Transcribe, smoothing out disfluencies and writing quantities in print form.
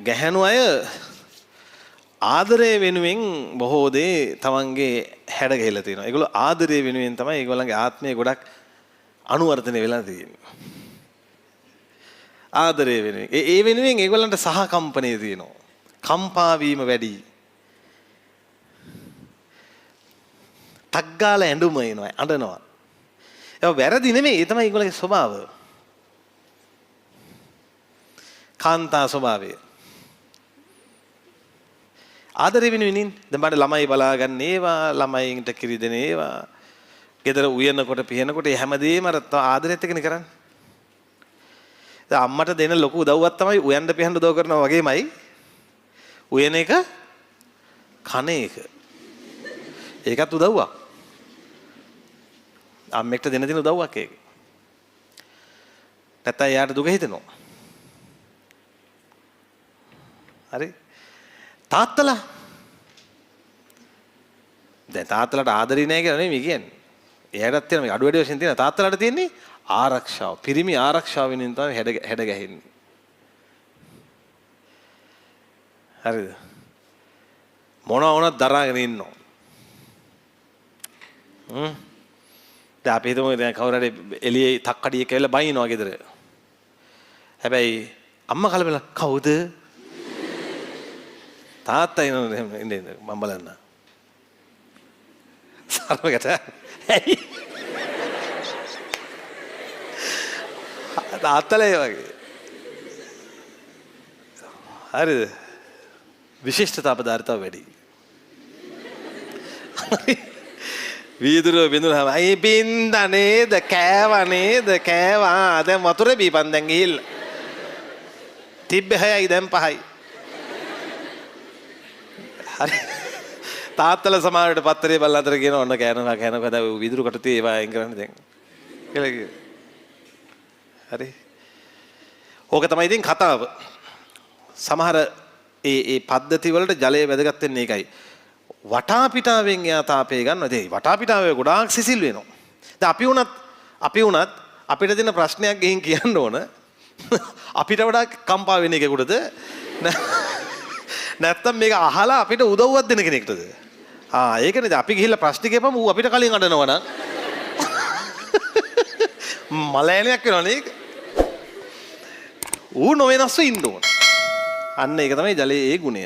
ගැහැණු අය ආදරය වෙනුවෙන් බොහෝ දේ තමන්ගේ හැඩ ගහලා තියෙනවා. ඒගොල්ලෝ ආදරය වෙනුවෙන් තමයි ඒගොල්ලන්ගේ ආත්මය ගොඩක් අනුවර්තනය වෙලා තියෙන්නේ. ආදරය වෙනුවෙන්. ඒ වෙනුවෙන් ඒගොල්ලන්ට සහකම්පණය තියෙනවා. කම්පා වීම වැඩි. තග්ගාල ඇඬුම එනවා, අඬනවා. ඒක වැරදි නෙමෙයි, ඒ තමයි ඒගොල්ලන්ගේ ස්වභාවය. කාන්තා ස්වභාවය. ආදරය වෙනුවෙන් දැන් බඩ ළමයි බලාගන්න ඒවා, ළමයින්ට කිරි දෙන ඒවා, ගෙදර උයනකොට පිහනකොට හැමදේම අර ආදරෙත් එක්කනේ කරන්නේ. දැන් අම්මට දෙන ලොකු උදව්වක් තමයි උයන්න පිහන්න උදව් කරනවා වගේමයි උයන එක කන එක. ඒකත් උදව්වක්. අම්මෙක්ට දෙන උදව්වක් ඒක. නැත්නම් එයාට දුක හිතෙනවා. හරි. තාත්තලා දැන් තාත්තලාට ආදරේ නැහැ කියලා නෙමෙයි කියන්නේ. එයාටත් තියෙන මේ අඩු වැඩි වශයෙන් තියෙන තාත්තලාට තියෙන්නේ ආරක්ෂාව. පිරිමි ආරක්ෂාව වෙනින් තමයි හැඩ ගැහෙන්නේ. හරිද? මොනවා වුණත් දරාගෙන ඉන්නවා. දැන් අපි හිතමු දැන් කවුරු හරි එළියේ තක්කඩියක් කියලා බයිනවා ගෙදර. හැබැයි අම්මා කලබල කවුද? තාත්තා ඉන්නේ මම බලන්න. සර්වකට ඇයි? තාත්තලා ඒ වගේ. හරිද? විශිෂ්ටතා පදාර්ථය වැඩි. වීදුරුව බින්දුනම අයි බින්ද නේද කෑවා නේද කෑවා දැන් වතුර බීපන් දැන් ගිහිල්ලා. තිබ්බේ 6යි දැන් 5යි. හරි. තාත්තලා සමාජයට පත්තරේ බලන අතර කියන ඔන්න කෑනවා දැන් විදුරු කට tie ඒවා අයින් කරන්න දැන් කියලා කිව්වා. හරි. ඕක තමයි ඉතින් කතාව. සමහර ඒ පද්ධති වලට ජලය වැදගත් වෙන්නේ ඒකයි. වටා පිටාවෙන් එයා තාපේ ගන්නවා. ඒ වටා පිටාවේ ගොඩාක් සිසිල් වෙනවා. දැන් අපි වුණත් අපිට දෙන ප්‍රශ්නයක් ගිහින් කියන්න ඕන. අපිට වඩා කම්පා වෙන එකකටද නැත්තම් මේක අහලා අපිට උදව්වක් දෙන කෙනෙක්ටද? ඒකනේ අපි ගිහිල්ලා ප්‍රශ්න කියපම ඌ අපිට කලින් අඬනවා නම් මලෑනියක් වෙනවනේ. ඌ නොවෙනස්ව ඉන්න ඕන. අන්න ඒක තමයි ජලයේ ඒ ගුණය.